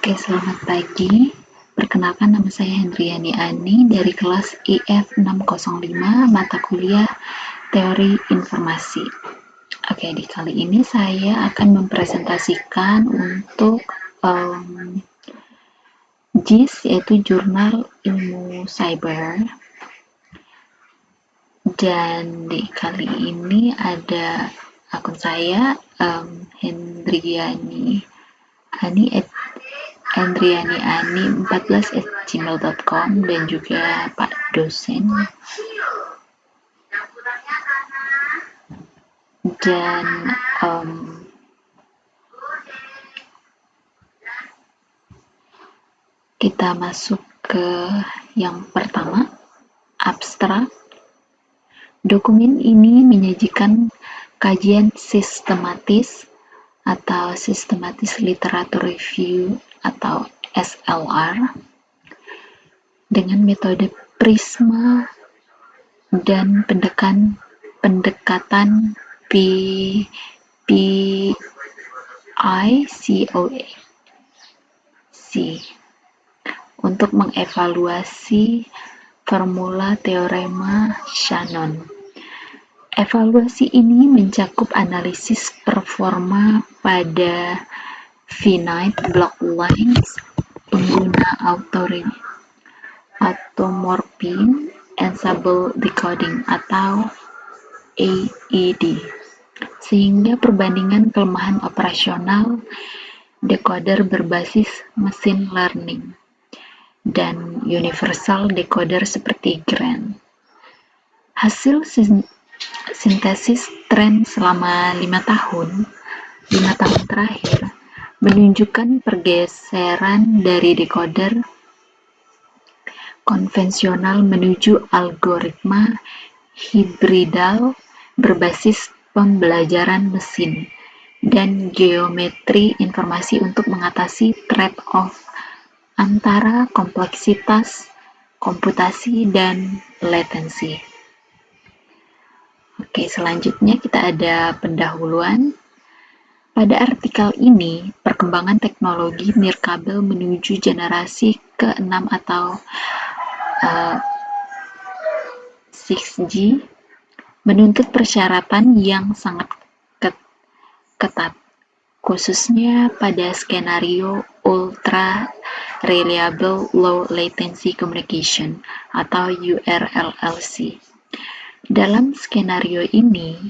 Oke, selamat pagi. Perkenalkan, nama saya Hendriani Ani dari kelas IF 605 mata kuliah Teori Informasi. Oke, di kali ini saya akan mempresentasikan untuk JIS, yaitu Jurnal Ilmu Cyber. Dan di kali ini ada akun saya, Hendriani Ani 14@gmail.com, dan juga Pak dosen. Dan kita masuk ke yang pertama, abstrak. Dokumen ini menyajikan kajian sistematis atau Systematic Literature Review atau SLR dengan metode prisma dan pendekatan PICOC untuk mengevaluasi formula teorema Shannon. Evaluasi ini mencakup analisis performa pada finite block length, pengguna automorphing ensemble decoding atau AED, sehingga perbandingan kelemahan operasional decoder berbasis machine learning dan universal decoder seperti GRAND. Hasil sintesis tren selama 5 tahun terakhir menunjukkan pergeseran dari decoder konvensional menuju algoritma hibridal berbasis pembelajaran mesin dan geometri informasi untuk mengatasi trade-off antara kompleksitas komputasi dan latensi. Oke, selanjutnya kita ada pendahuluan. Pada artikel ini, perkembangan teknologi nirkabel menuju generasi ke-6 atau 6G menuntut persyaratan yang sangat ketat, khususnya pada skenario Ultra Reliable Low Latency Communication atau URLLC. Dalam skenario ini,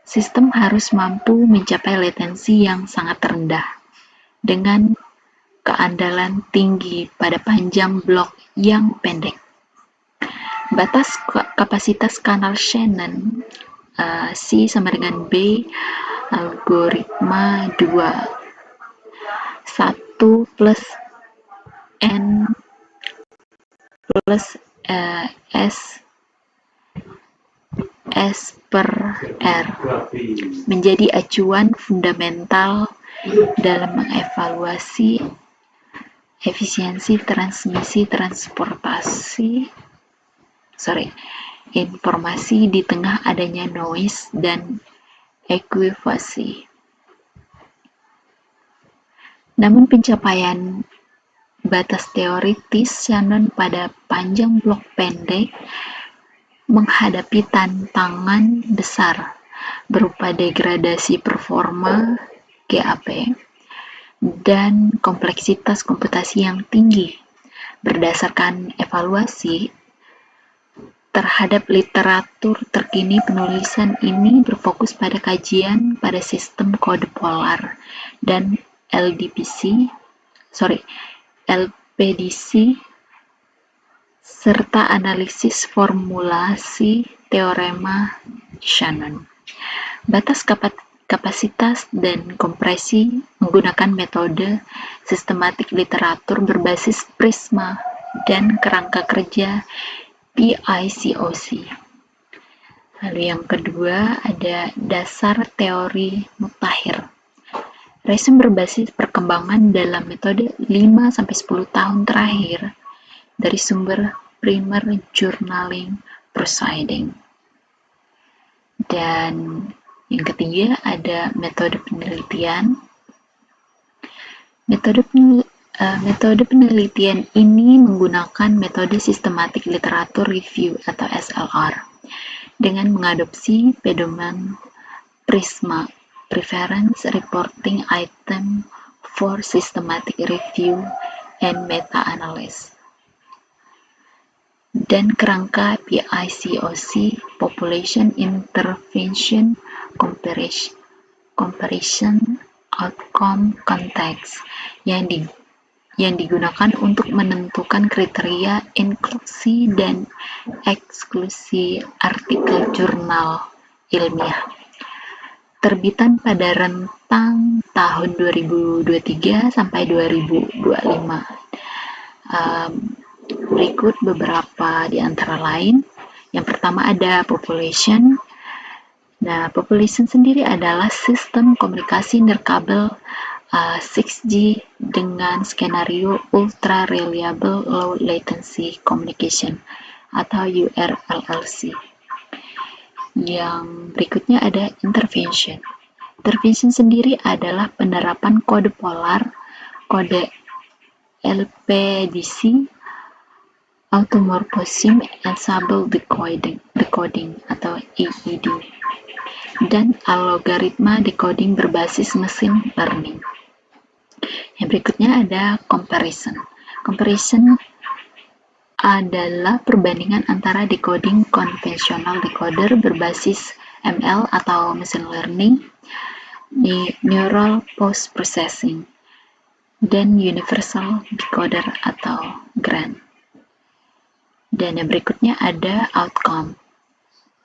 sistem harus mampu mencapai latensi yang sangat rendah dengan keandalan tinggi pada panjang blok yang pendek. Batas kapasitas kanal Shannon C sama dengan B algoritma 1 plus N plus S per R menjadi acuan fundamental dalam mengevaluasi efisiensi informasi di tengah adanya noise dan equivalency. Namun pencapaian batas teoritis Shannon pada panjang blok pendek menghadapi tantangan besar berupa degradasi performa GAP dan kompleksitas komputasi yang tinggi. Berdasarkan evaluasi terhadap literatur terkini, penulisan ini berfokus pada kajian pada sistem kode polar dan LPDC serta analisis formulasi teorema Shannon. Batas kapasitas dan kompresi menggunakan metode sistematik literatur berbasis prisma dan kerangka kerja PICOC. Lalu yang kedua ada dasar teori mutakhir. Resume berbasis perkembangan dalam metode 5-10 tahun terakhir dari sumber primer journaling proceeding. Dan yang ketiga ada metode penelitian. Metode Metode penelitian ini menggunakan metode Systematic Literature Review atau SLR dengan mengadopsi pedoman PRISMA, Preference Reporting Item for Systematic Review and Meta-Analysis, dan kerangka PICOC, Population Intervention Comparison Outcome Context, yang digunakan untuk menentukan kriteria inklusi dan eksklusi artikel jurnal ilmiah. Terbitan pada rentang tahun 2023 sampai 2025. Berikut beberapa di antara lain. Yang pertama ada population. Nah, population sendiri adalah sistem komunikasi nirkabel 6G dengan skenario Ultra Reliable Low Latency Communication atau URLLC. Yang berikutnya ada intervention. Intervention sendiri adalah penerapan kode polar, kode LPDC, Automorphism Ensemble Decoding atau AED, dan algoritma decoding berbasis mesin learning. Yang berikutnya ada comparison. Comparison adalah perbandingan antara decoding konvensional decoder berbasis ML atau mesin learning, neural post processing, dan universal decoder atau GRAND. Dan yang berikutnya ada outcome.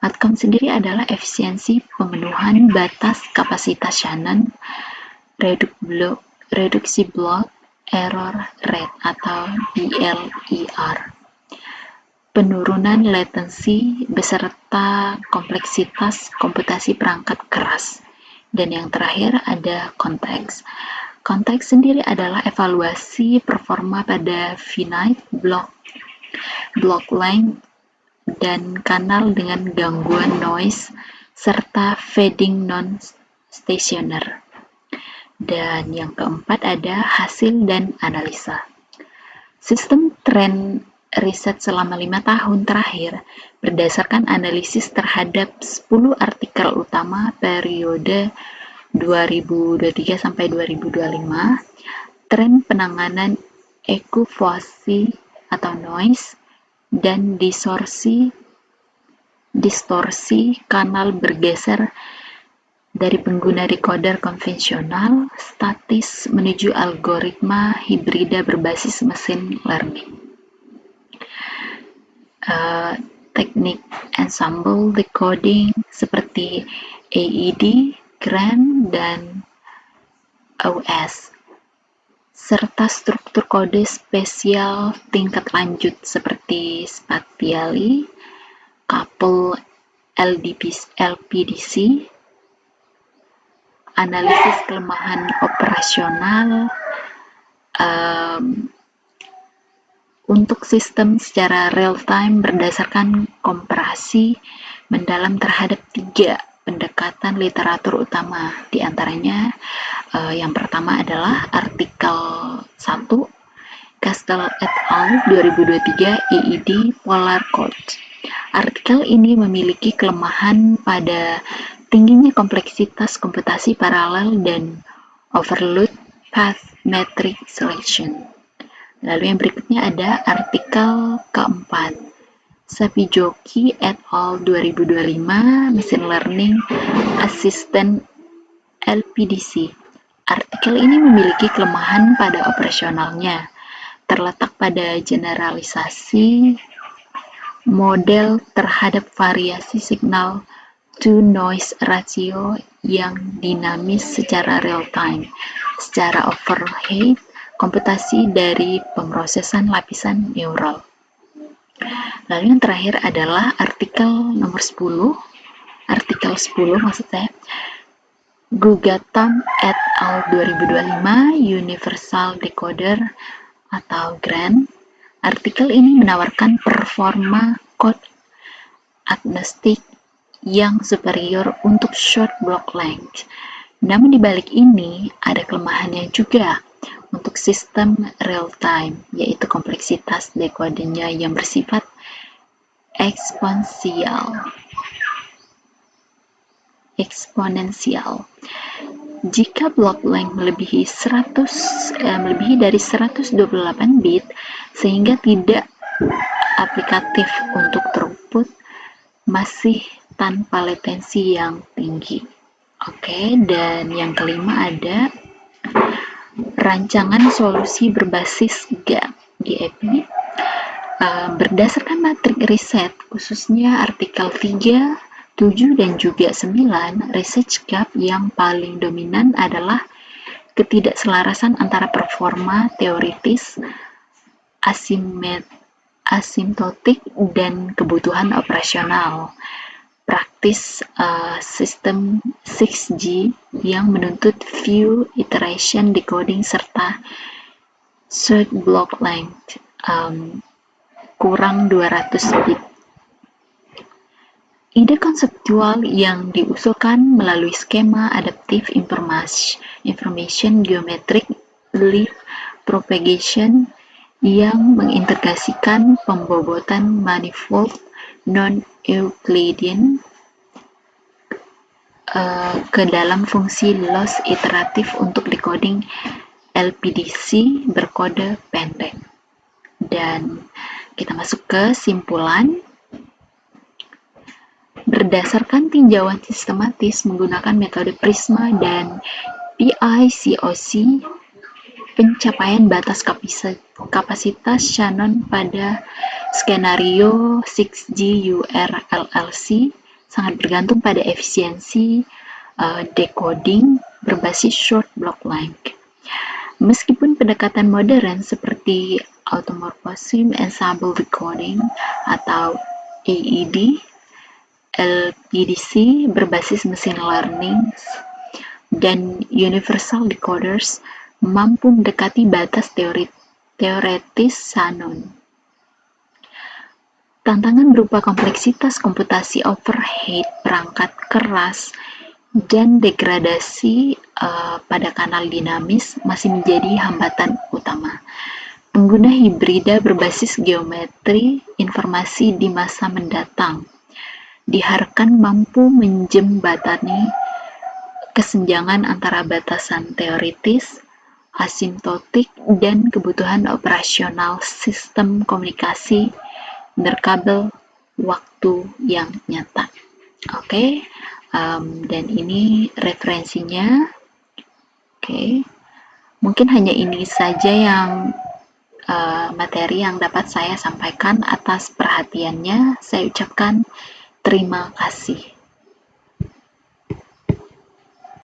Outcome sendiri adalah efisiensi pemenuhan batas kapasitas Shannon, reduksi block error rate atau BLER, penurunan latensi beserta kompleksitas komputasi perangkat keras. Dan yang terakhir ada konteks. Konteks sendiri adalah evaluasi performa pada finite block length dan kanal dengan gangguan noise serta fading non-stationer. Dan yang keempat ada hasil dan analisa. Sistem tren riset selama 5 tahun terakhir berdasarkan analisis terhadap 10 artikel utama periode 2023 sampai 2025, tren penanganan ekufasi atau noise dan distorsi kanal bergeser dari pengguna decoder konvensional statis menuju algoritma hibrida berbasis mesin learning. Teknik ensemble decoding seperti AED, GRAND, dan OS, serta struktur kode spesial tingkat lanjut seperti spatially coupled LPDC, analisis kelemahan operasional untuk sistem secara real-time berdasarkan komparasi mendalam terhadap 3 pendekatan literatur utama. Di antaranya, yang pertama adalah artikel 1, Castell et al. 2023 AED Polar Code. Artikel ini memiliki kelemahan pada tingginya kompleksitas komputasi paralel dan overload path metric selection. Lalu yang berikutnya ada artikel keempat, Sapijoki et al. 2025 Machine Learning Assistant LPDC. Artikel ini memiliki kelemahan pada operasionalnya, terletak pada generalisasi model terhadap variasi signal to noise ratio yang dinamis secara real time, secara overhead komputasi dari pemrosesan lapisan neural. Lalu yang terakhir adalah artikel nomor 10, maksud saya, Gugatam et al. 2025 Universal Decoder atau GRAND. Artikel ini menawarkan performa code agnostik yang superior untuk short block length. Namun di balik ini ada kelemahannya juga. untuk sistem real-time, yaitu kompleksitas dekodenya yang bersifat eksponensial. Jika block length melebihi dari 128 bit, sehingga tidak aplikatif untuk throughput, masih tanpa latensi yang tinggi. Oke, dan yang kelima ada rancangan solusi berbasis GAP. Berdasarkan matrik riset, khususnya artikel 3, 7, dan juga 9, research gap yang paling dominan adalah ketidakselarasan antara performa teoritis, asimptotik, dan kebutuhan operasional praktis sistem 6G yang menuntut few iteration decoding serta short block length kurang 200 bit. Ide konseptual yang diusulkan melalui skema adaptive information geometric leaf propagation yang mengintegrasikan pembobotan manifold non-Euclidean ke dalam fungsi loss iteratif untuk decoding LPDC berkode pendek. Dan kita masuk ke simpulan. Berdasarkan tinjauan sistematis menggunakan metode Prisma dan PICOC, pencapaian batas kapasitas Shannon pada skenario 6G URLLC sangat bergantung pada efisiensi decoding berbasis short block length. Meskipun pendekatan modern seperti automorphism ensemble decoding atau AED, LPDC berbasis machine learning, dan universal decoders mampu mendekati batas teoretis Shannon. Tantangan berupa kompleksitas komputasi overhead perangkat keras dan degradasi pada kanal dinamis masih menjadi hambatan utama. Pengguna hibrida berbasis geometri informasi di masa mendatang diharapkan mampu menjembatani kesenjangan antara batasan teoritis, asimptotik, dan kebutuhan operasional sistem komunikasi berkabel waktu yang nyata. Oke, dan ini referensinya. Oke, mungkin hanya ini saja yang materi yang dapat saya sampaikan. Atas perhatiannya, saya ucapkan terima kasih.